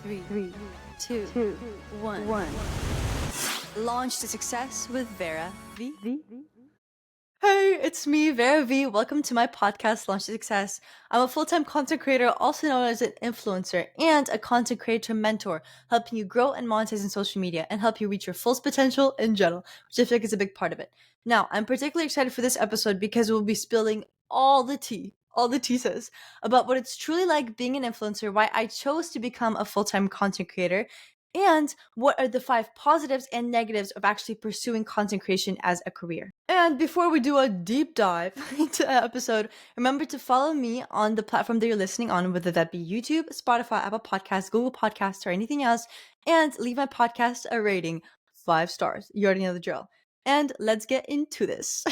Three, Three, two, two, one. one. Launch to success with Vera V. V. Hey, it's me, Vera V. Welcome to my podcast, Launch to Success. I'm a full-time content creator, also known as an influencer, and a content creator mentor, helping you grow and monetize in social media and help you reach your fullest potential in general, which I feel like is a big part of it. Now, I'm particularly excited for this episode because we'll be spilling all the tea, says, about what it's truly like being an influencer, why I chose to become a full-time content creator, and what are the 5 positives and negatives of actually pursuing content creation as a career. And before we do a deep dive into the episode, remember to follow me on the platform that you're listening on, whether that be YouTube, Spotify, Apple Podcasts, Google Podcasts, or anything else, and leave my podcast a rating 5 stars. You already know the drill. And let's get into this.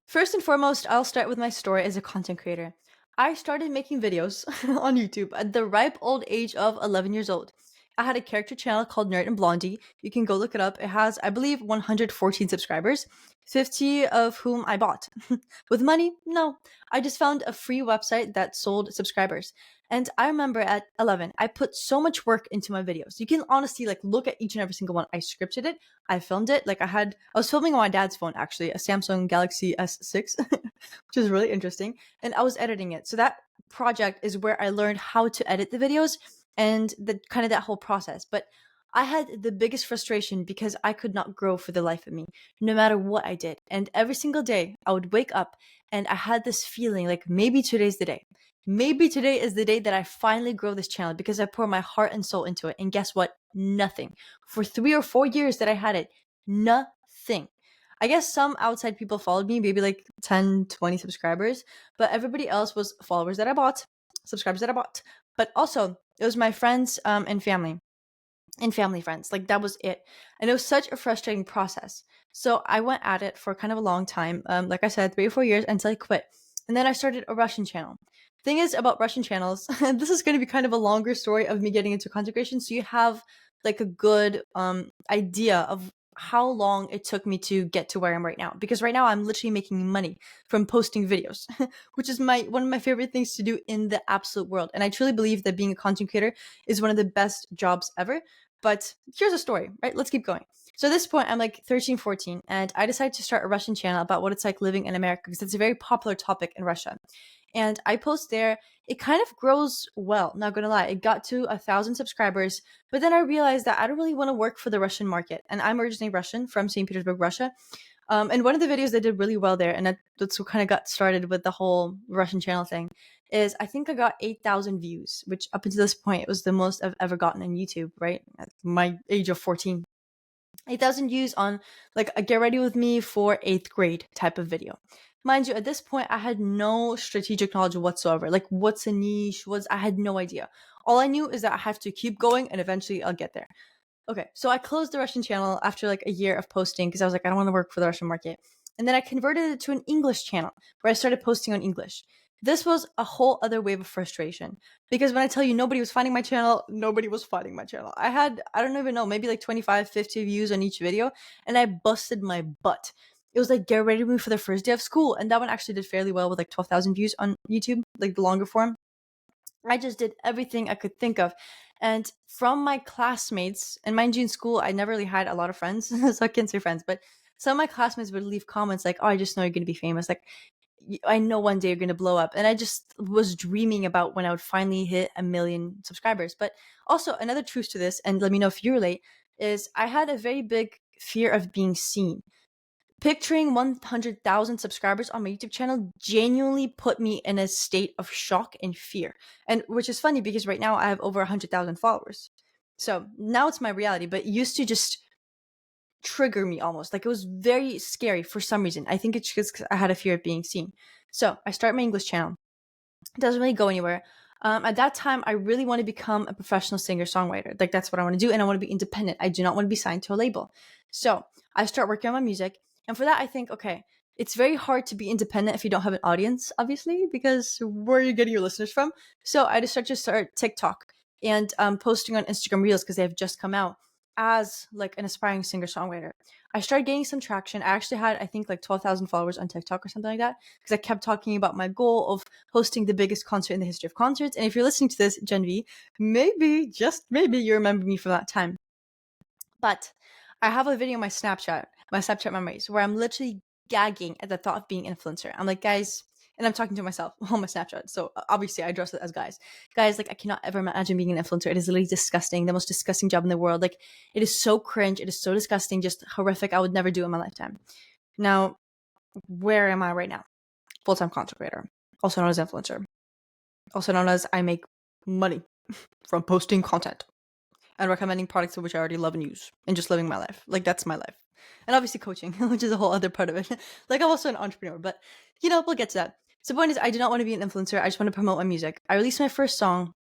First and foremost, I'll start with my story as a content creator. I started making videos on YouTube at the ripe old age of 11 years old. I had a character channel called Nerd and Blondie. You can go look it up. It has, I believe, 114 subscribers, 50 of whom I bought. With money? No. I just found a free website that sold subscribers. And I remember at 11, I put so much work into my videos. You can honestly look at each and every single one. I scripted it. I filmed it. I was filming on my dad's phone, actually, a Samsung Galaxy S6, which is really interesting. And I was editing it. So that project is where I learned how to edit the videos and the kind of that whole process. But I had the biggest frustration because I could not grow for the life of me, no matter what I did. And every single day I would wake up and I had this feeling like maybe today's the day. Maybe today is the day that I finally grow this channel because I pour my heart and soul into it. And guess what? Nothing. For 3 or 4 years that I had it, nothing. I guess some outside people followed me, maybe like 10, 20 subscribers, but everybody else was followers that I bought, subscribers that I bought. But also, it was my friends and family friends. Like that was it. And it was such a frustrating process. So I went at it for kind of a long time. Like I said, 3 or 4 years until I quit. And then I started a Russian channel. Thing is about Russian channels, and this is going to be kind of a longer story of me getting into content creation. So you have like a good idea of how long it took me to get to where I am right now. Because right now I'm literally making money from posting videos, which is one of my favorite things to do in the absolute world. And I truly believe that being a content creator is one of the best jobs ever. But here's a story, right? Let's keep going. So at this point, I'm like 13, 14, and I decided to start a Russian channel about what it's like living in America because it's a very popular topic in Russia. And I post there. It kind of grows well, not gonna lie. It got to 1,000 subscribers, but then I realized that I don't really want to work for the Russian market. And I'm originally Russian from St. Petersburg, Russia. And one of the videos that did really well there, and that's what kind of got started with the whole Russian channel thing, is I think I got 8,000 views, which up until this point was the most I've ever gotten on YouTube, right? At my age of 14. 8,000 views on like a get ready with me for 8th grade type of video. Mind you, at this point, I had no strategic knowledge whatsoever. Like what's a niche, I had no idea. All I knew is that I have to keep going and eventually I'll get there. Okay, so I closed the Russian channel after like a year of posting because I was like, I don't want to work for the Russian market. And then I converted it to an English channel where I started posting on English. This was a whole other wave of frustration because when I tell you nobody was finding my channel, nobody was finding my channel. I had, I don't even know, maybe like 25, 50 views on each video, and I busted my butt. It was like, get ready with me for the first day of school. And that one actually did fairly well with like 12,000 views on YouTube, like the longer form. I just did everything I could think of. And from my classmates, and mind you, in school, I never really had a lot of friends, so I can't say friends, but some of my classmates would leave comments like, oh, I just know you're going to be famous. Like, I know one day you're going to blow up. And I just was dreaming about when I would finally hit 1 million subscribers. But also, another truth to this, and let me know if you relate, is I had a very big fear of being seen. Picturing 100,000 subscribers on my YouTube channel genuinely put me in a state of shock and fear. And which is funny because right now I have over 100,000 followers. So now it's my reality, but it used to just trigger me almost. Like it was very scary for some reason. I think it's just because I had a fear of being seen. So I start my English channel. It doesn't really go anywhere. At that time, I really want to become a professional singer-songwriter. Like that's what I want to do, and I want to be independent. I do not want to be signed to a label. So I start working on my music, and for that, I think, okay, it's very hard to be independent if you don't have an audience, obviously, because where are you getting your listeners from? So I decided to start TikTok and posting on Instagram Reels because they have just come out. as like an aspiring singer-songwriter. I started gaining some traction. I actually had, I think, like 12,000 followers on TikTok or something like that, because I kept talking about my goal of hosting the biggest concert in the history of concerts. And if you're listening to this, Gen V, maybe, just maybe, you remember me from that time. But I have a video on my Snapchat memories, where I'm literally gagging at the thought of being influencer. I'm like, guys, and I'm talking to myself on my Snapchat. So obviously I address it as guys. Guys, like, I cannot ever imagine being an influencer. It is literally disgusting, the most disgusting job in the world. Like, it is so cringe. It is so disgusting, just horrific. I would never do it in my lifetime. Now, where am I right now? Full-time content creator, also known as influencer, also known as I make money from posting content and recommending products which I already love and use, and just living my life. Like, that's my life. And obviously coaching, which is a whole other part of it. Like, I'm also an entrepreneur, but we'll get to that. So the point is, I do not want to be an influencer. I just want to promote my music. I released my first song,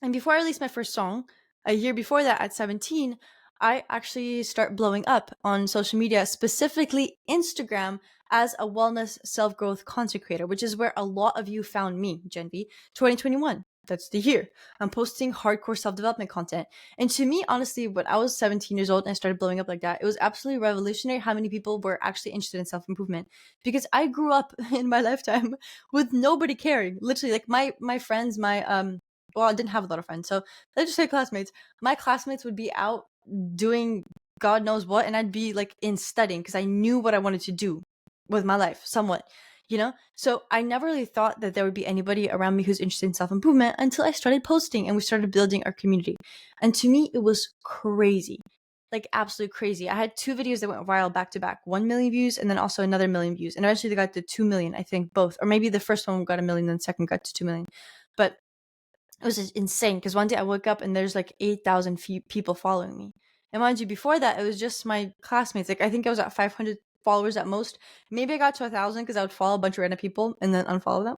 and before I released my first song, a year before that, at 17, I actually start blowing up on social media, specifically Instagram, as a wellness self-growth content creator, which is where a lot of you found me, Gen V. 2021. That's the year. I'm posting hardcore self-development content. And to me, honestly, when I was 17 years old and I started blowing up like that, it was absolutely revolutionary how many people were actually interested in self-improvement. Because I grew up in my lifetime with nobody caring. Literally, like, my friends, well, I didn't have a lot of friends, so let's just say classmates. My classmates would be out doing God knows what, and I'd be like in studying because I knew what I wanted to do with my life, somewhat, So I never really thought that there would be anybody around me who's interested in self-improvement until I started posting and we started building our community. And to me, it was crazy. Like, absolutely crazy. I had 2 videos that went viral back to back, 1 million views and then also another million views. And eventually they got to 2 million, I think, both. Or maybe the first one got 1 million, then the second got to 2 million. But it was just insane, because one day I woke up and there's like 8,000 people following me. And mind you, before that, it was just my classmates. Like, I think I was at 500 followers at most. Maybe I got to 1,000 because I would follow a bunch of random people and then unfollow them.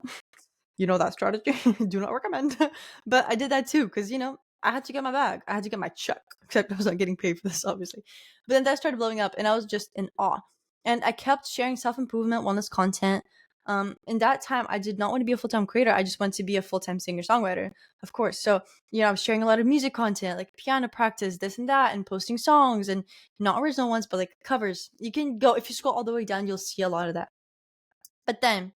You know that strategy. Do not recommend. But I did that too, because, I had to get my bag. I had to get my check. Except I was not getting paid for this, obviously. But then that started blowing up and I was just in awe. And I kept sharing self-improvement, wellness content. In that time, I did not want to be a full-time creator. I just wanted to be a full-time singer-songwriter, of course. So, I was sharing a lot of music content, like piano practice, this and that, and posting songs, and not original ones, but like covers. You can go, if you scroll all the way down, you'll see a lot of that. But then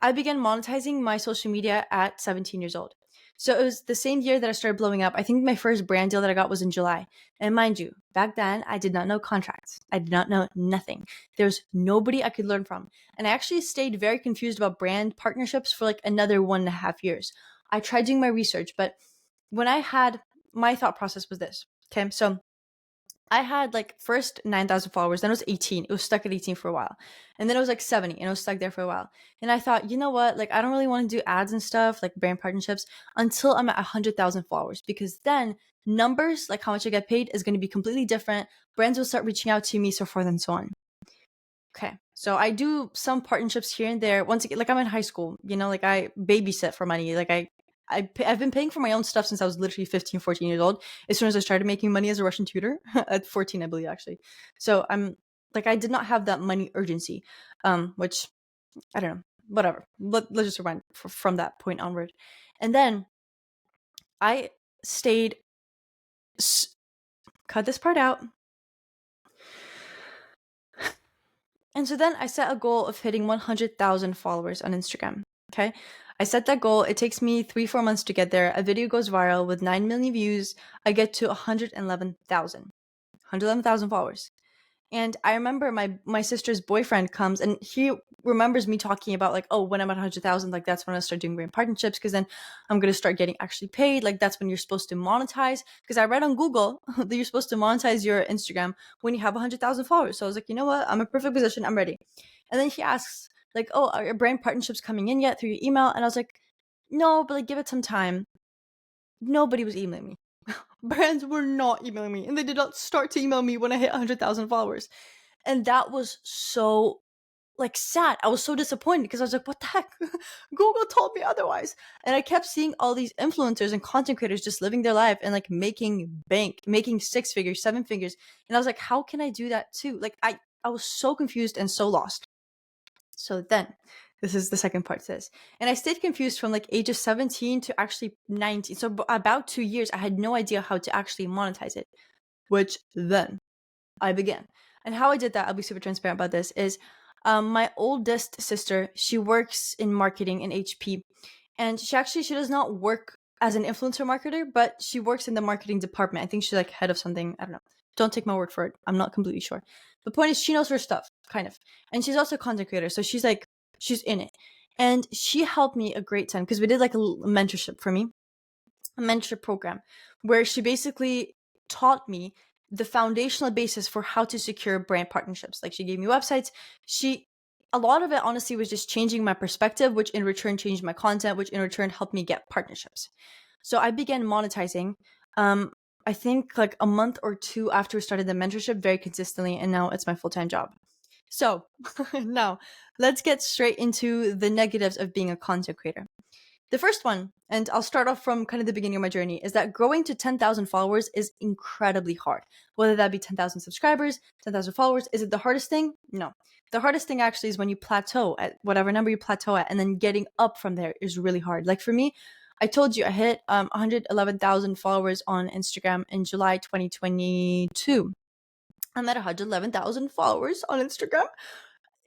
I began monetizing my social media at 17 years old. So it was the same year that I started blowing up. I think my first brand deal that I got was in July. And mind you, back then I did not know contracts. I did not know nothing. There was nobody I could learn from. And I actually stayed very confused about brand partnerships for like another 1.5 years. I tried doing my research, but when I had, my thought process was this. Okay, so I had like first 9,000 followers, then it was 18. It was stuck at 18 for a while. And then it was like 70 and it was stuck there for a while. And I thought, you know what? Like, I don't really want to do ads and stuff, like brand partnerships, until I'm at 100,000 followers, because then numbers, like how much I get paid, is going to be completely different. Brands will start reaching out to me, so forth and so on. Okay. So I do some partnerships here and there. Once again, like, I'm in high school, like I babysit for money. Like, I've been paying for my own stuff since I was literally 15, 14 years old. As soon as I started making money as a Russian tutor at 14, I believe, actually. So I'm like, I did not have that money urgency, which I don't know, whatever. Let's just rewind from that point onward. And then I stayed, cut this part out. And so then I set a goal of hitting 100,000 followers on Instagram. Okay. I set that goal. It takes me 3-4 months to get there. A video goes viral with 9 million views. I get to 111,000 followers. And I remember my sister's boyfriend comes and he remembers me talking about like, oh, when I'm at 100,000, like that's when I start doing brand partnerships, because then I'm going to start getting actually paid. Like, that's when you're supposed to monetize. Because I read on Google that you're supposed to monetize your Instagram when you have 100,000 followers. So I was like, you know what? I'm in a perfect position. I'm ready. And then he asks like, oh, are your brand partnerships coming in yet through your email? And I was like, no, but like, give it some time. Nobody was emailing me. Brands were not emailing me, and they did not start to email me when I hit 100,000 followers. And that was so like sad. I was so disappointed because I was like, what the heck? Google told me otherwise. And I kept seeing all these influencers and content creators just living their life and like making bank, making 6 figures, 7 figures. And I was like, how can I do that too? Like, I was so confused and so lost. So then, this is the second part to this. And I stayed confused from like age of 17 to actually 19. So about 2 years, I had no idea how to actually monetize it. which then I began. And how I did that, I'll be super transparent about this, is my oldest sister, she works in marketing in HP. And she does not work as an influencer marketer, but she works in the marketing department. I think she's like head of something. I don't know. Don't take my word for it. I'm not completely sure. The point is she knows her stuff, kind of. And she's also a content creator. So she's in it. And she helped me a great time because we did like a mentorship for me, a mentorship program where she basically taught me the foundational basis for how to secure brand partnerships. Like she gave me websites. A lot of it honestly was just changing my perspective, which in return changed my content, which in return helped me get partnerships. So I began monetizing, I think like a month or two after we started the mentorship very consistently. And now it's my full-time job. So now let's get straight into the negatives of being a content creator. The first one, and I'll start off from kind of the beginning of my journey, is that growing to 10,000 followers is incredibly hard. Whether that be 10,000 subscribers, 10,000 followers, is it the hardest thing? No. The hardest thing actually is when you plateau at whatever number you plateau at, and then getting up from there is really hard. Like for me, I told you I hit 111,000 followers on Instagram in July 2022. I'm at 111,000 followers on Instagram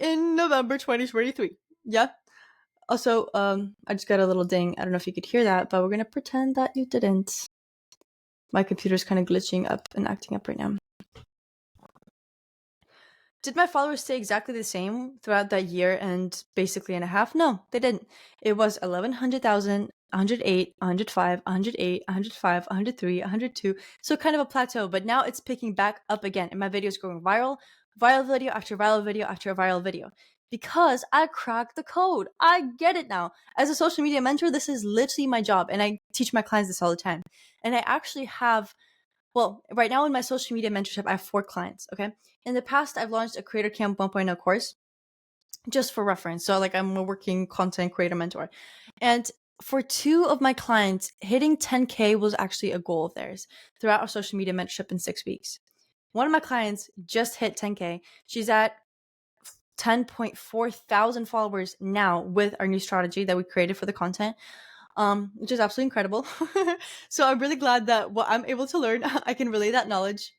in November 2023. Yeah. Also, I just got a little ding. I don't know if you could hear that, but we're going to pretend that you didn't. My computer's kind of glitching up and acting up right now. Did my followers stay exactly the same throughout that year and basically and a half? No, they didn't. It was 1,100,000, 108, 105, 108, 105, 103, 102. So kind of a plateau, but now it's picking back up again. And my video is going viral video after viral video after viral video. Because I cracked the code. I get it now. As a social media mentor, this is literally my job. And I teach my clients this all the time. And I actually have, well, right now in my social media mentorship, I have 4 clients, okay? In the past, I've launched a Creator Camp 1.0 course just for reference. So like I'm a working content creator mentor. And for 2 of my clients, hitting 10K was actually a goal of theirs throughout our social media mentorship in 6 weeks. One of my clients just hit 10K. She's at 10.4 thousand followers now with our new strategy that we created for the content, which is absolutely incredible. So I'm really glad that what I'm able to learn, I can relay that knowledge.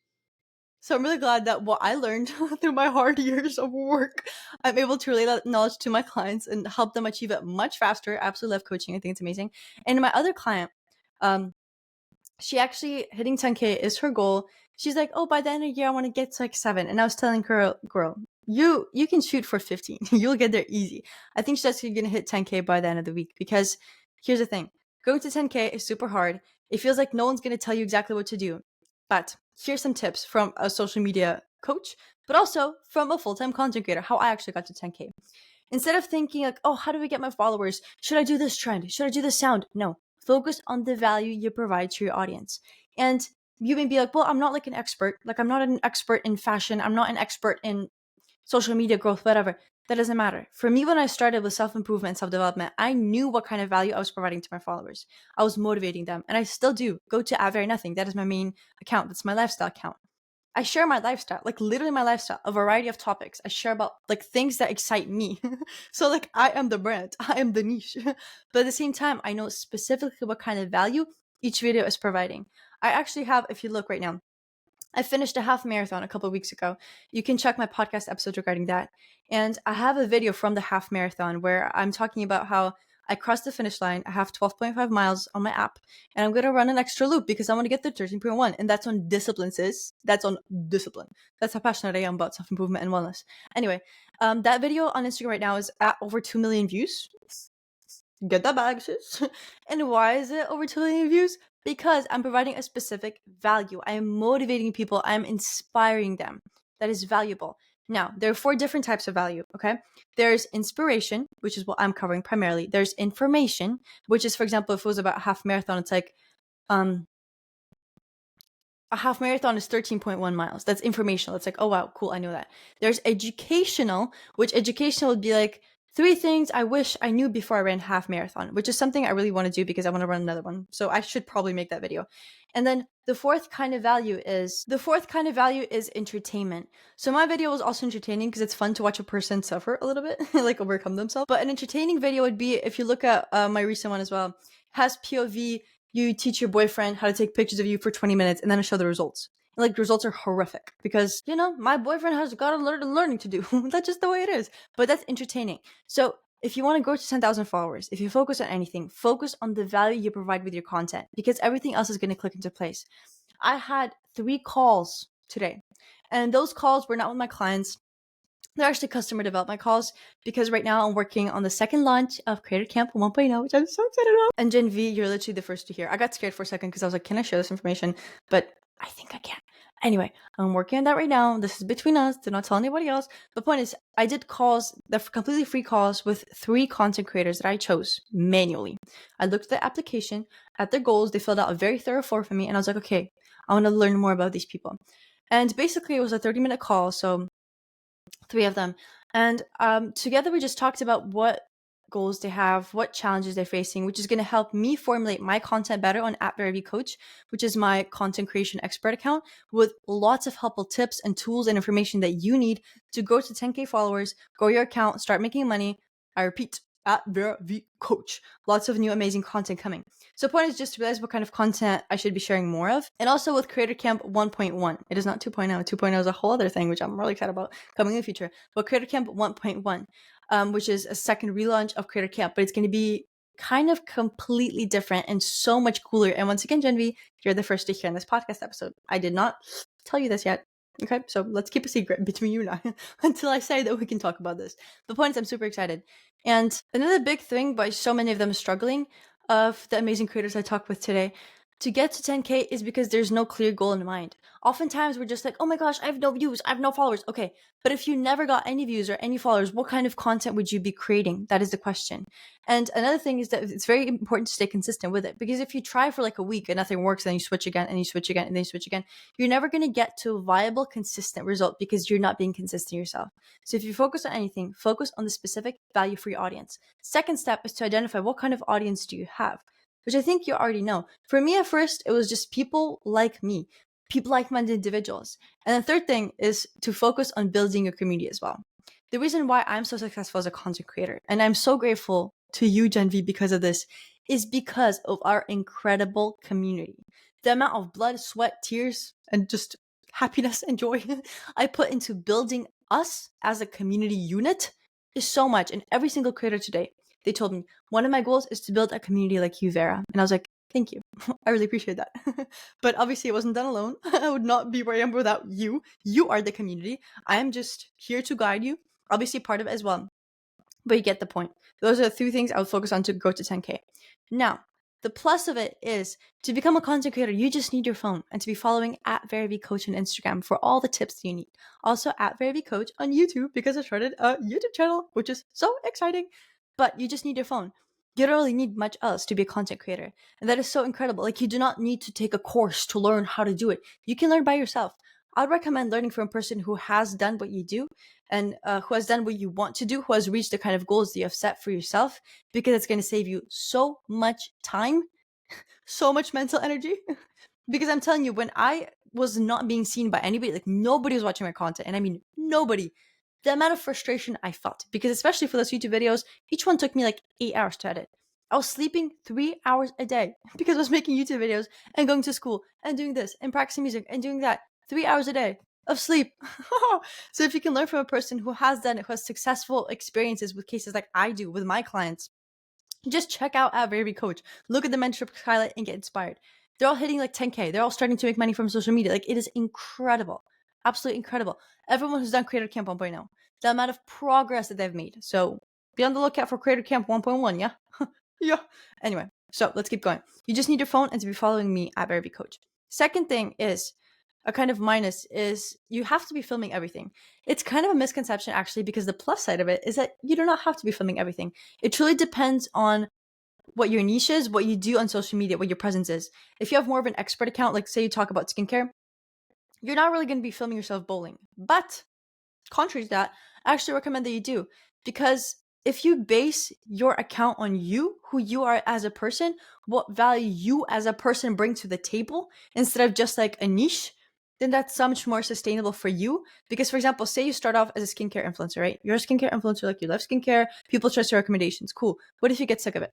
So I'm really glad that what I learned through my hard years of work, I'm able to relay that knowledge to my clients and help them achieve it much faster. I absolutely love coaching. I think it's amazing. And my other client, she actually hitting 10K is her goal. She's like, oh, by the end of the year, I want to get to like 7. And I was telling her, girl, you can shoot for 15. You'll get there easy. I think she's actually going to hit 10K by the end of the week because here's the thing. Going to 10K is super hard. It feels like no one's going to tell you exactly what to do. But here's some tips from a social media coach, but also from a full-time content creator, how I actually got to 10K. Instead of thinking like, oh, how do we get my followers? Should I do this trend? Should I do this sound? No, focus on the value you provide to your audience. And you may be like, well, I'm not like an expert. Like I'm not an expert in fashion. I'm not an expert in social media growth, whatever. That doesn't matter. For me, when I started with self-improvement and self-development, I knew what kind of value I was providing to my followers. I was motivating them, and I still do. Go to @Very Nothing. That is my main account. That's my lifestyle account. I share my lifestyle, like literally my lifestyle, a variety of topics. I share about like things that excite me. So like I am the brand, I am the niche. But at the same time, I know specifically what kind of value each video is providing. I actually have, if you look right now, I finished a half marathon a couple of weeks ago. You can check my podcast episodes regarding that. And I have a video from the half marathon where I'm talking about how I crossed the finish line. I have 12.5 miles on my app, and I'm going to run an extra loop because I want to get to 13.1. And that's on discipline, sis. That's on discipline. That's how passionate I am about self-improvement and wellness. Anyway, that video on Instagram right now is at over 2 million views. Get that bag, sis. And why is it over 2 million views? Because I'm providing a specific value. I am motivating people. I am inspiring them. That is valuable. Now, there are 4 different types of value, okay? There's inspiration, which is what I'm covering primarily. There's information, which is, for example, if it was about a half marathon, it's like, a half marathon is 13.1 miles. That's informational. It's like, oh, wow, cool. I know that. There's educational, which educational would be like 3 things I wish I knew before I ran half marathon, which is something I really want to do because I want to run another one. So I should probably make that video. And then the fourth kind of value is entertainment. So my video was also entertaining because it's fun to watch a person suffer a little bit, like overcome themselves. But an entertaining video would be, if you look at my recent one as well, has POV. You teach your boyfriend how to take pictures of you for 20 minutes and then show the results. And like the results are horrific because, my boyfriend has got a lot of learning to do. That's just the way it is. But that's entertaining. So if you want to grow to 10,000 followers, if you focus on anything, focus on the value you provide with your content because everything else is going to click into place. I had 3 calls today, and those calls were not with my clients. They're actually customer development calls because right now I'm working on the second launch of Creator Camp 1.0, which I'm so excited about. And Gen V, you're literally the first to hear. I got scared for a second because I was like, can I share this information? But I think I can. Anyway, I'm working on that right now. This is between us. Do not tell anybody else. The point is, I did calls, the completely free calls with 3 content creators that I chose manually. I looked at the application, at their goals. They filled out a very thorough form for me. And I was like, okay, I want to learn more about these people. And basically, it was a 30-minute call. So 3 of them. And together we just talked about what goals they have, what challenges they're facing, which is going to help me formulate my content better on @VeraVCoach, which is my content creation expert account with lots of helpful tips and tools and information that you need to grow to 10K followers, grow your account, start making money. I repeat, @VeraVCoach. Lots of new amazing content coming. So the point is just to realize what kind of content I should be sharing more of. And also with Creator Camp 1.1. It is not 2.0. 2.0 is a whole other thing, which I'm really excited about coming in the future. But Creator Camp 1.1, which is a second relaunch of Creator Camp. But it's going to be kind of completely different and so much cooler. And once again, Gen V, you're the first to hear in this podcast episode. I did not tell you this yet. Okay, so let's keep a secret between you and I until I say that we can talk about this. The point is I'm super excited. And another big thing by so many of them struggling of the amazing creators I talked with today to get to 10K is because there's no clear goal in mind. Oftentimes we're just like, oh my gosh, I have no views, I have no followers. Okay, but if you never got any views or any followers, what kind of content would you be creating? That is the question. And another thing is that it's very important to stay consistent with it because if you try for like a week and nothing works, then you switch again and you switch again and then you switch again, you're never going to get to a viable, consistent result because you're not being consistent yourself. So if you focus on anything, focus on the specific value for your audience. Second step is to identify what kind of audience do you have, which I think you already know. For me, at first, it was just people like me, people like-minded individuals. And the third thing is to focus on building your community as well. The reason why I'm so successful as a content creator, and I'm so grateful to you, Gen V, because of this, is because of our incredible community. The amount of blood, sweat, tears, and just happiness and joy I put into building us as a community unit is so much. And every single creator today, they told me, one of my goals is to build a community like you, Vera. And I was like, thank you. I really appreciate that. But obviously, it wasn't done alone. I would not be where I am without you. You are the community. I am just here to guide you. Obviously, part of it as well. But you get the point. Those are the 3 things I would focus on to go to 10K. Now, the plus of it is to become a content creator, you just need your phone and to be following @VeraVCoach on Instagram for all the tips you need. Also @VeraVCoach on YouTube because I started a YouTube channel, which is so exciting. But you just need your phone. You don't really need much else to be a content creator. And that is so incredible. Like you do not need to take a course to learn how to do it. You can learn by yourself. I would recommend learning from a person who has done what you do and who has done what you want to do, who has reached the kind of goals that you have set for yourself, because it's going to save you so much time, so much mental energy. Because I'm telling you, when I was not being seen by anybody, like nobody was watching my content, and I mean nobody, the amount of frustration I felt, because especially for those YouTube videos, each one took me like 8 hours to edit. I was sleeping 3 hours a day because I was making YouTube videos and going to school and doing this and practicing music and doing that. 3 hours a day of sleep. So if you can learn from a person who has done it, who has successful experiences with cases like I do with my clients, just check out @VeraVCoach. Look at the mentorship highlight and get inspired. They're all hitting like 10K. They're all starting to make money from social media. Like it is incredible. Absolutely incredible. Everyone who's done Creator Camp 1.0, the amount of progress that they've made. So be on the lookout for Creator Camp 1.1, yeah? Yeah. Anyway, so let's keep going. You just need your phone and to be following me @VeraVCoach. Second thing is, a kind of minus is you have to be filming everything. It's kind of a misconception actually, because the plus side of it is that you do not have to be filming everything. It truly depends on what your niche is, what you do on social media, what your presence is. If you have more of an expert account, like say you talk about skincare, you're not really going to be filming yourself bowling. But contrary to that, I actually recommend that you do, because if you base your account on you, who you are as a person, what value you as a person bring to the table, instead of just like a niche, then that's so much more sustainable for you. Because for example, say you start off as a skincare influencer, right? You're a skincare influencer, like you love skincare, people trust your recommendations. Cool. What if you get sick of it?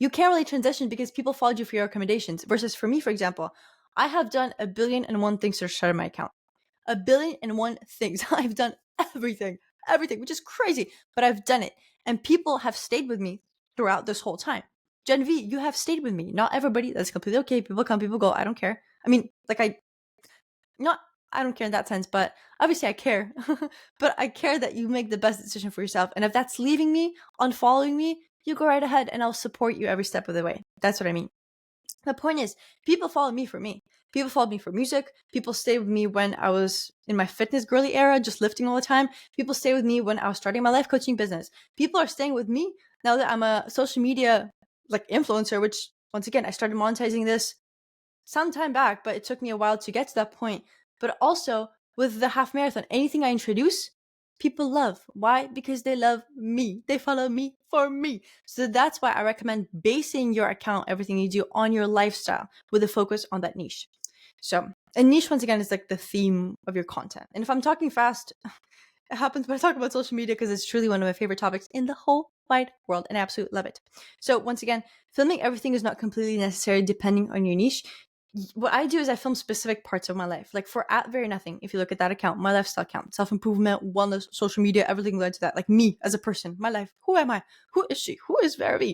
You can't really transition because people followed you for your recommendations. Versus for me, for example, I have done a billion and one things to shut my account. A billion and one things. I've done everything, which is crazy, but I've done it. And people have stayed with me throughout this whole time. Gen V, you have stayed with me. Not everybody. That's completely okay. People come, people go. I don't care. I mean, like, not, I don't care in that sense, but obviously I care. But I care that you make the best decision for yourself. And if that's leaving me, unfollowing me, you go right ahead and I'll support you every step of the way. That's what I mean. The point is, people follow me for me. People followed me for music. People stayed with me when I was in my fitness girly era, just lifting all the time. People stayed with me when I was starting my life coaching business. People are staying with me now that I'm a social media like influencer, which once again, I started monetizing this some time back, but it took me a while to get to that point. But also with the half marathon, anything I introduce, people love. Why? Because they love me. They follow me for me. So that's why I recommend basing your account, everything you do, on your lifestyle with a focus on that niche. So a niche, once again, is like the theme of your content. And if I'm talking fast, it happens when I talk about social media because it's truly one of my favorite topics in the whole wide world, and I absolutely love it. So once again, filming everything is not completely necessary depending on your niche. What I do is I film specific parts of my life. Like for at Very Nothing, if you look at that account, my lifestyle account, self-improvement, wellness, social media, everything led to that. Like me as a person, my life. Who am I? Who is she? Who is Vera?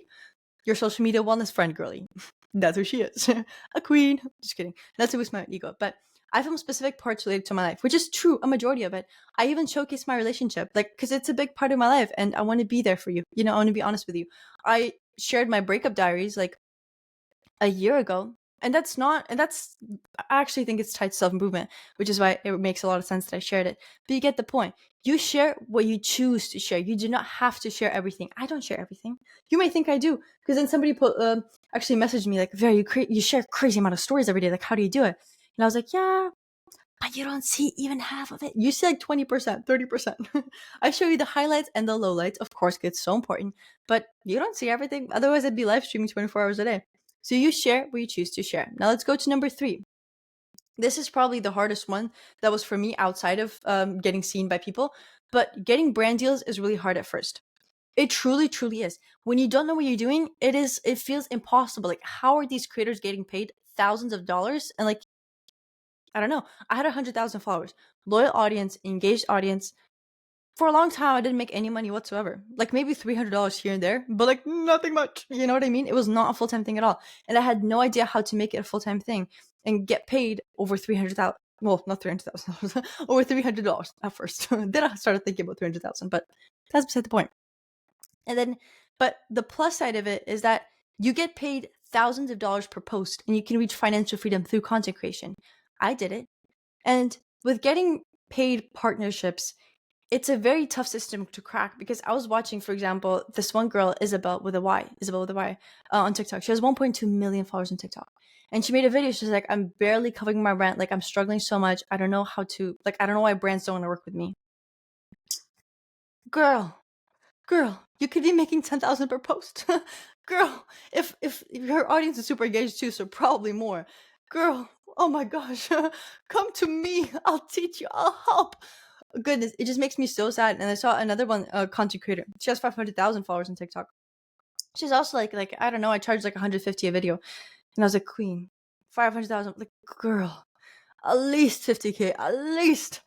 Your social media wellness friend, girly. That's who she is. A queen. Just kidding. That's to boost my ego. But I film specific parts related to my life, which is true, a majority of it. I even showcase my relationship, like, because it's a big part of my life and I want to be there for you. I want to be honest with you. I shared my breakup diaries like a year ago. And I actually think it's tied to self-improvement, which is why it makes a lot of sense that I shared it. But you get the point. You share what you choose to share. You do not have to share everything. I don't share everything. You may think I do, because then somebody actually messaged me like, Vera, you share a crazy amount of stories every day. Like, how do you do it? And I was like, yeah, but you don't see even half of it. You see like 20%, 30%. I show you the highlights and the lowlights. Of course, it's so important, but you don't see everything. Otherwise, I'd be live streaming 24 hours a day. So you share what you choose to share. Now let's go to number 3. This is probably the hardest one that was for me outside of getting seen by people, but getting brand deals is really hard at first. It truly, truly is. When you don't know what you're doing, it feels impossible. Like, how are these creators getting paid thousands of dollars? And like, I don't know. I had 100,000 followers, loyal audience, engaged audience. For a long time, I didn't make any money whatsoever. Like maybe $300 here and there, but like nothing much. You know what I mean? It was not a full-time thing at all. And I had no idea how to make it a full-time thing and get paid over 300,000. Well, not 300,000, over $300 at first. Then I started thinking about 300,000, but that's beside the point. And then, but the plus side of it is that you get paid thousands of dollars per post and you can reach financial freedom through content creation. I did it. And with getting paid partnerships, it's a very tough system to crack because I was watching, for example, this one girl, Isabel with a Y, on TikTok. She has 1.2 million followers on TikTok. And she made a video. She's like, I'm barely covering my rent. Like, I'm struggling so much. I don't know how to, like, I don't know why brands don't want to work with me. Girl, you could be making 10,000 per post. Girl, if your audience is super engaged too, so probably more. Girl, oh my gosh, come to me. I'll teach you. I'll help. Goodness, it just makes me so sad. And I saw another one, content creator. She has 500,000 followers on TikTok. She's also like I don't know. I charge like 150 a video, and I was like, Queen, 500,000. Like, girl, at least 50K, at least.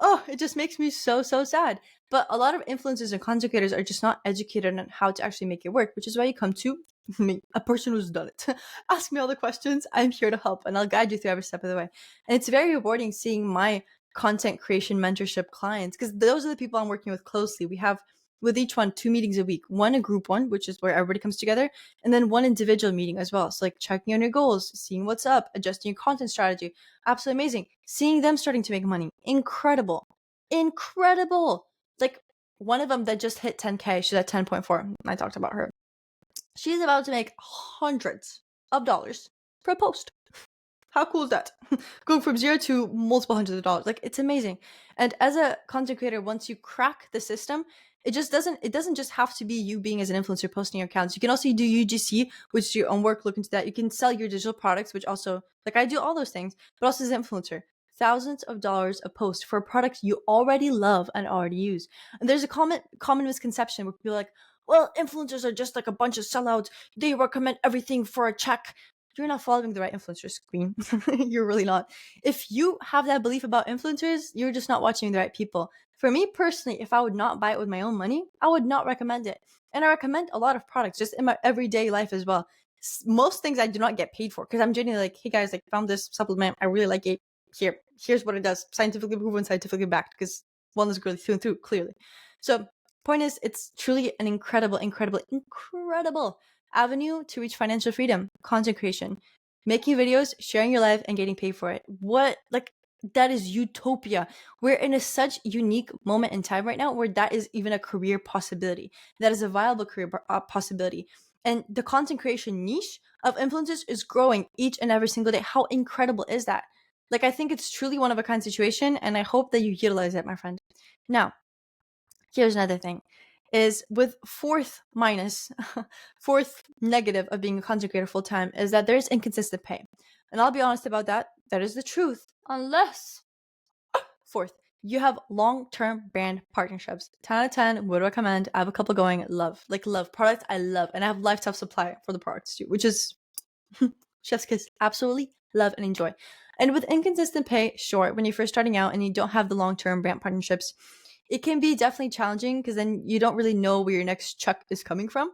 Oh, it just makes me so sad. But a lot of influencers and content creators are just not educated on how to actually make it work, which is why you come to me, a person who's done it. Ask me all the questions. I'm here to help, and I'll guide you through every step of the way. And it's very rewarding seeing my content creation mentorship clients, because those are the people I'm working with closely. We have with each one 2 meetings a week, one a group one, which is where everybody comes together, and then one individual meeting as well. So like checking on your goals, seeing what's up, adjusting your content strategy. Absolutely amazing. Seeing them starting to make money. Incredible. Like one of them that just hit 10K, she's at 10.4. I talked about her. She's about to make hundreds of dollars per post. How cool is that? Going from 0 to multiple hundreds of dollars. Like, it's amazing. And as a content creator, once you crack the system, it doesn't just have to be you being as an influencer posting your accounts. You can also do UGC, which is your own work. Look into that. You can sell your digital products, which also, like, I do all those things, but also as an influencer. Thousands of dollars a post for a product you already love and already use. And there's a common misconception where people are like, well, influencers are just like a bunch of sellouts. They recommend everything for a check. you're not following the right influencers, queen. You're really not. If you have that belief about influencers, you're just not watching the right people. For me personally, if I would not buy it with my own money, I would not recommend it. And I recommend a lot of products just in my everyday life as well. Most things I do not get paid for because I'm genuinely like, hey guys, like found this supplement, I really like it. Here's what it does, scientifically proven, scientifically backed, because wellness girly through and through, clearly. So point is, it's truly an incredible avenue to reach financial freedom, content creation, making videos, sharing your life, and getting paid for it. What, like, that is utopia. We're in such unique moment in time right now where that is even a career possibility. That is a viable career possibility. And the content creation niche of influencers is growing each and every single day. How incredible is that? Like, I think it's truly one of a kind situation, and I hope that you utilize it, my friend. Now, here's another thing is with fourth negative of being a content creator full time is that there's inconsistent pay. And I'll be honest about that. That is the truth. Unless, fourth, you have long-term brand partnerships. 10 out of 10 would recommend. I have a couple going. Love products. I love, and I have lifetime supply for the products too, which is chef's kiss. Absolutely love and enjoy. And with inconsistent pay, sure, when you're first starting out and you don't have the long-term brand partnerships, it can be definitely challenging because then you don't really know where your next check is coming from.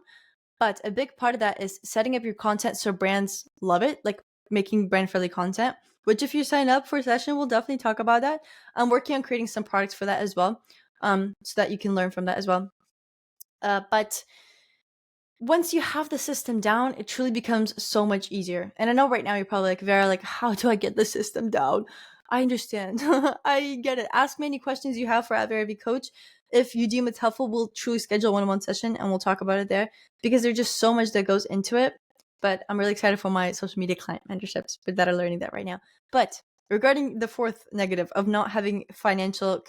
But a big part of that is setting up your content so brands love it, like making brand-friendly content, which if you sign up for a session, we'll definitely talk about that. I'm working on creating some products for that as well, so that you can learn from that as well. But once you have the system down, it truly becomes so much easier. And I know right now you're probably like, Vera, like, how do I get the system down? I understand. I get it. Ask me any questions you have for at Vera V Coach. If you deem it's helpful, we'll truly schedule a one-on-one session and we'll talk about it there because there's just so much that goes into it. But I'm really excited for my social media client mentorships, but that are learning that right now. But regarding the fourth negative of not having financial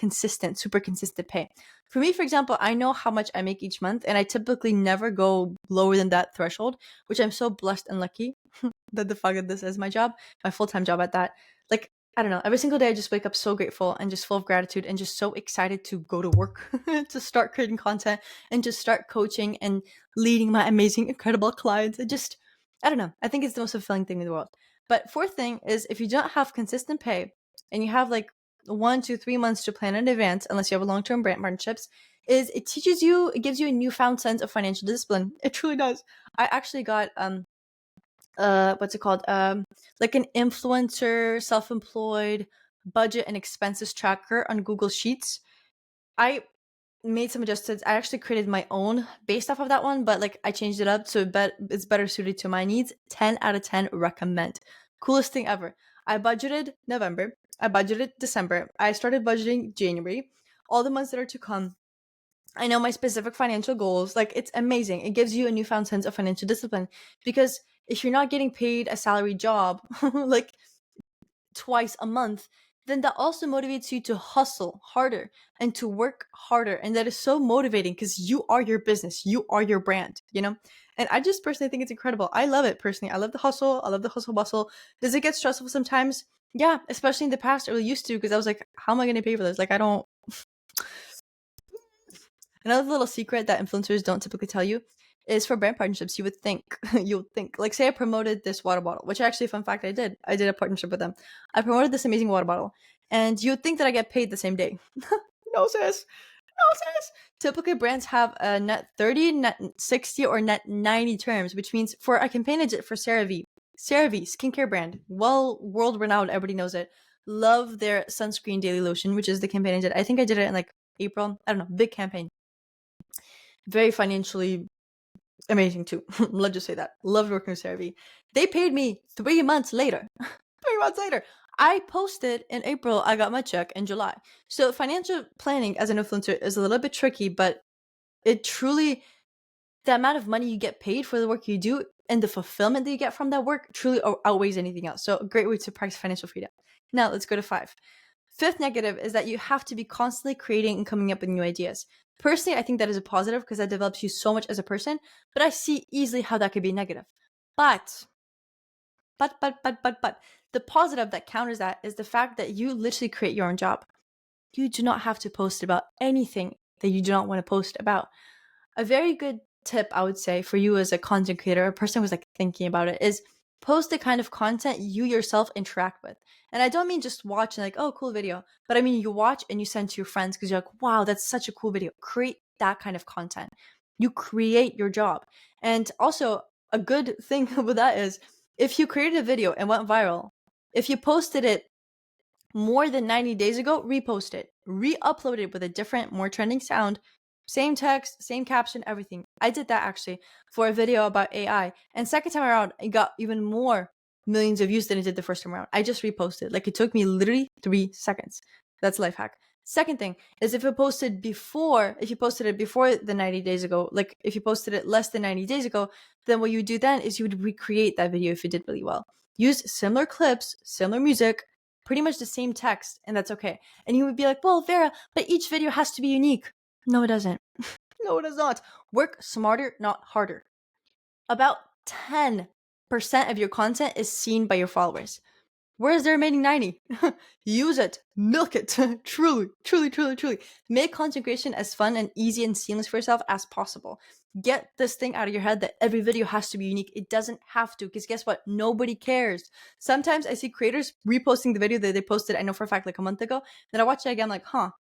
super consistent pay. For me, for example, I know how much I make each month and I typically never go lower than that threshold, which I'm so blessed and lucky that the fact that this is my job, my full-time job at that. Like, I don't know, every single day I just wake up so grateful and just full of gratitude and just so excited to go to work, to start creating content and just start coaching and leading my amazing, incredible clients. It just, I don't know, I think it's the most fulfilling thing in the world. But fourth thing is if you don't have consistent pay and you have like 1 to 3 months to plan in advance, unless you have a long-term brand partnerships, is it gives you a newfound sense of financial discipline. It truly does. I actually got what's it called? Like an influencer, self-employed budget and expenses tracker on Google Sheets. I made some adjustments. I actually created my own based off of that one, but like I changed it up so it's better suited to my needs. 10 out of 10 recommend. Coolest thing ever. I budgeted November. I budgeted December. I started budgeting January. All the months that are to come. I know my specific financial goals. Like, it's amazing. It gives you a newfound sense of financial discipline because if you're not getting paid a salary job, like twice a month, then that also motivates you to hustle harder and to work harder. And that is so motivating because you are your business, you are your brand, you know? And I just personally think it's incredible. I love it personally. I love the hustle. I love the hustle bustle. Does it get stressful sometimes? Yeah, especially in the past, it really used to because I was like, how am I going to pay for this? Like, I don't. Another little secret that influencers don't typically tell you is for brand partnerships, you would think, like, say I promoted this water bottle, which actually, fun fact, I did a partnership with them. I promoted this amazing water bottle and you would think that I get paid the same day. No, sis. Typically brands have a net 30, net 60, or net 90 terms, which means for a campaign I did for CeraVe, skincare brand, well, world renowned, everybody knows it. Love their sunscreen daily lotion, which is the campaign I did. I think I did it in like April. I don't know, big campaign. Very financially amazing too. Let's just say that. Loved working with CeraVe. They paid me 3 months later. 3 months later. I posted in April, I got my check in July. So financial planning as an influencer is a little bit tricky, but it truly, the amount of money you get paid for the work you do and the fulfillment that you get from that work truly outweighs anything else. So a great way to practice financial freedom. Now let's go to 5. Fifth negative is that you have to be constantly creating and coming up with new ideas. Personally, I think that is a positive because that develops you so much as a person, but I see easily how that could be negative. But, the positive that counters that is the fact that you literally create your own job. You do not have to post about anything that you do not want to post about. A very good tip, I would say, for you as a content creator, a person who's like thinking about it is Post the kind of content you yourself interact with. And I don't mean just watch and like, oh, cool video, but I mean you watch and you send to your friends because you're like, wow, that's such a cool video. Create that kind of content. You create your job. And also, a good thing with that is if you created a video and went viral, if you posted it more than 90 days ago, repost it, re-upload it with a different, more trending sound, same text, same caption, everything. I did that actually for a video about AI. And second time around, it got even more millions of views than it did the first time around. I just reposted. Like it took me literally 3 seconds. That's a life hack. Second thing is if you posted it before the 90 days ago, like if you posted it less than 90 days ago, then what you would do then is you would recreate that video if you did really well. Use similar clips, similar music, pretty much the same text, and that's okay. And you would be like, well, Vera, but each video has to be unique. No, it doesn't. No, it does not. Work smarter, not harder. About 10% of your content is seen by your followers. Where's the remaining 90? Use it. Milk it. Truly, truly, truly, truly. Make content creation as fun and easy and seamless for yourself as possible. Get this thing out of your head that every video has to be unique. It doesn't have to, because guess what? Nobody cares. Sometimes I see creators reposting the video that they posted, I know for a fact, like a month ago. Then I watch it again, like,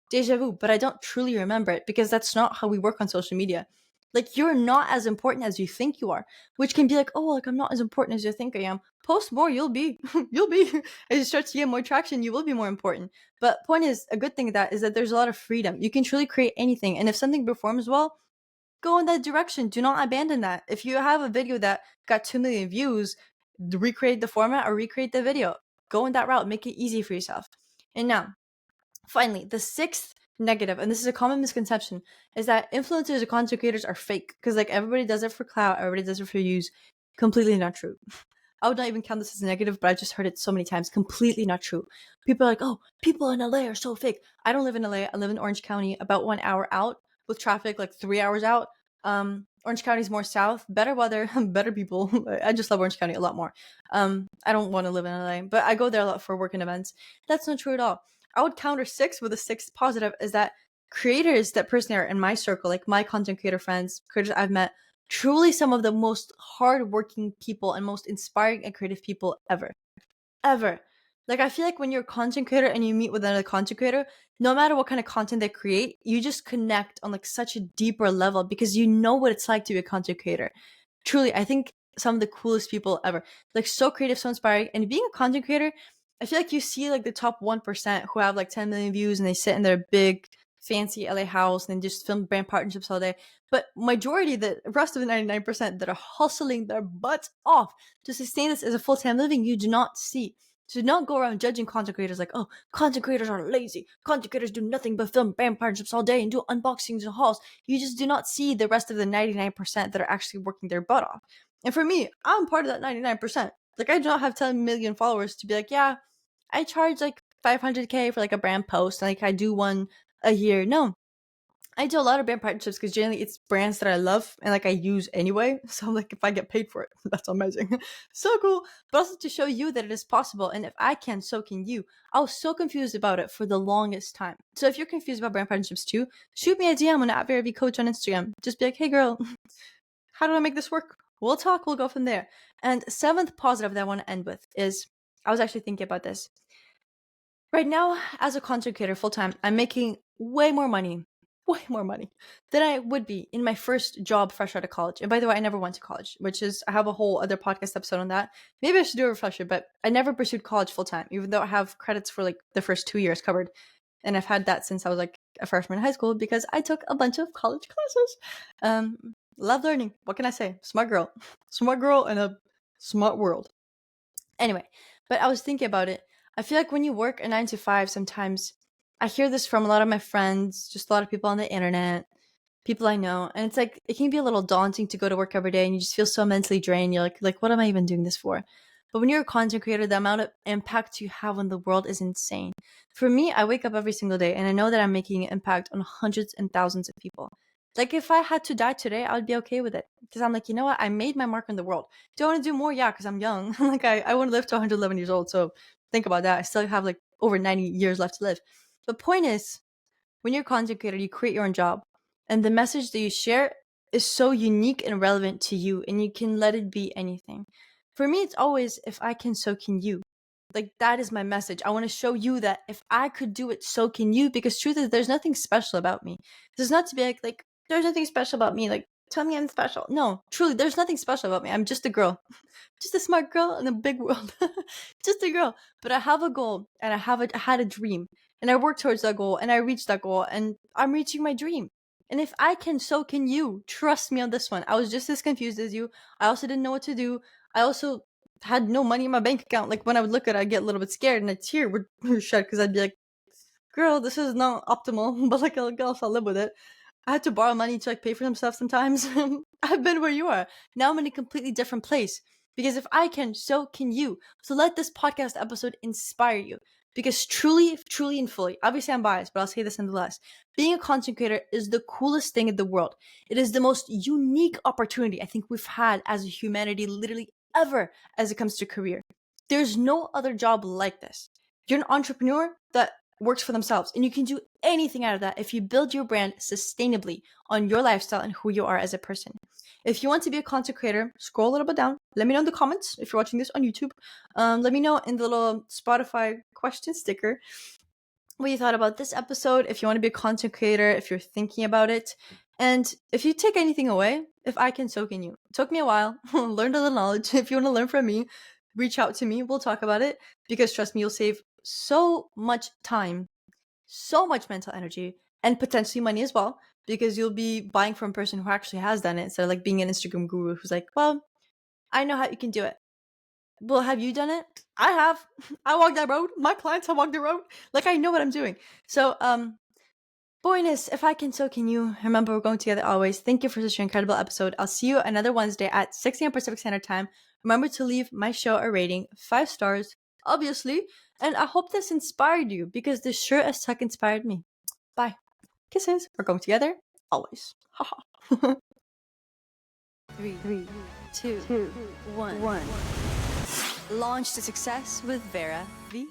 deja vu, but I don't truly remember it because that's not how we work on social media. Like, you're not as important as you think you are, which can be like, oh, like I'm not as important as you think I am. Post more, you'll be, you'll be. As you start to get more traction, you will be more important. But point is, a good thing of that is that there's a lot of freedom. You can truly create anything, and if something performs well, go in that direction. Do not abandon that. If you have a video that got 2 million views, recreate the format or recreate the video. Go in that route. Make it easy for yourself. And now, finally, the sixth negative, and this is a common misconception, is that influencers or content creators are fake because like everybody does it for clout, everybody does it for views. Completely not true. I would not even count this as negative, but I just heard it so many times. Completely not true. People are like, oh, people in LA are so fake. I don't live in LA. I live in Orange County, about 1 hour out with traffic, like 3 hours out. Orange County is more south, better weather, better people. I just love Orange County a lot more. I don't want to live in LA, but I go there a lot for work and events. That's not true at all. I would counter six with a sixth positive is that creators that personally are in my circle, like my content creator friends, creators I've met, truly some of the most hardworking people and most inspiring and creative people ever. Ever. Like, I feel like when you're a content creator and you meet with another content creator, no matter what kind of content they create, you just connect on like such a deeper level because you know what it's like to be a content creator. Truly, I think some of the coolest people ever. Like, so creative, so inspiring. And being a content creator, I feel like you see like the top 1% who have like 10 million views and they sit in their big fancy LA house and just film brand partnerships all day. But majority, the rest of the 99% that are hustling their butts off to sustain this as a full-time living, you do not see. So do not go around judging content creators like, oh, content creators are lazy. Content creators do nothing but film brand partnerships all day and do unboxings and hauls. You just do not see the rest of the 99% that are actually working their butt off. And for me, I'm part of that 99%. Like, I do not have 10 million followers to be like, yeah, I charge like 500K for like a brand post. And, like, I do one a year. No, I do a lot of brand partnerships because generally it's brands that I love and like I use anyway. So I'm like, if I get paid for it, that's amazing. So cool. But also to show you that it is possible. And if I can, so can you. I was so confused about it for the longest time. So if you're confused about brand partnerships too, shoot me a DM on @VeraVCoach on Instagram. Just be like, hey girl, how do I make this work? We'll talk, we'll go from there. And seventh positive that I want to end with is, I was actually thinking about this. Right now, as a content creator full time, I'm making way more money than I would be in my first job fresh out of college. And by the way, I never went to college, which is, I have a whole other podcast episode on that. Maybe I should do a refresher, but I never pursued college full time, even though I have credits for like the first 2 years covered. And I've had that since I was like a freshman in high school because I took a bunch of college classes. Love learning. What can I say? Smart girl. Smart girl in a smart world. Anyway, but I was thinking about it. I feel like when you work a 9 to 5, sometimes I hear this from a lot of my friends, just a lot of people on the internet, people I know, and it's like it can be a little daunting to go to work every day, and you just feel so mentally drained. You're like, what am I even doing this for? But when you're a content creator, the amount of impact you have on the world is insane. For me, I wake up every single day, and I know that I'm making an impact on hundreds and thousands of people. Like, if I had to die today, I would be okay with it. Because I'm like, you know what? I made my mark in the world. Do I want to do more? Yeah, because I'm young. Like, I want to live to 111 years old. So think about that. I still have like over 90 years left to live. The point is, when you're a content creator, you create your own job. And the message that you share is so unique and relevant to you. And you can let it be anything. For me, it's always if I can, so can you. Like, that is my message. I want to show you that if I could do it, so can you. Because truth is, there's nothing special about me. This is not to be like there's nothing special about me. Like, tell me I'm special. No, truly, there's nothing special about me. I'm just a girl, just a smart girl in a big world, just a girl. But I have a goal, and I had a dream, and I worked towards that goal, and I reached that goal, and I'm reaching my dream. And if I can, so can you. Trust me on this one. I was just as confused as you. I also didn't know what to do. I also had no money in my bank account. Like, when I would look at it, I'd get a little bit scared, and a tear would shed because I'd be like, girl, this is not optimal, but like, I'll live with it. I had to borrow money to like pay for some stuff sometimes. I've been where you are. Now I'm in a completely different place. Because if I can, so can you. So let this podcast episode inspire you. Because truly, truly and fully, obviously I'm biased, but I'll say this nonetheless. Being a content creator is the coolest thing in the world. It is the most unique opportunity I think we've had as a humanity, literally ever, as it comes to career. There's no other job like this. You're an entrepreneur that works for themselves, and you can do anything out of that if you build your brand sustainably on your lifestyle and who you are as a person. If you want to be a content creator, scroll a little bit down. Let me know in the comments if you're watching this on YouTube. Let me know in the little Spotify question sticker what you thought about this episode. If you want to be a content creator, if you're thinking about it, and if you take anything away, if I can, so can you. It took me a while, learned a little knowledge. If you want to learn from me, reach out to me. We'll talk about it, because trust me, you'll save so much time, so much mental energy, and potentially money as well, because you'll be buying from a person who actually has done it instead of like being an Instagram guru who's like, well, I know how you can do it. Well, have you done it? I have. I walked that road. My clients have walked the road. Like, I know what I'm doing. So, boyness, if I can, so can you. Remember, we're going together always. Thank you for such an incredible episode. I'll see you another Wednesday at 6 a.m. Pacific Standard Time. Remember to leave my show a rating, 5 stars, obviously. And I hope this inspired you, because this sure as heck inspired me. Bye. Kisses. We're going together always. Haha. 3, 2, 1. Launch to success with Vera V.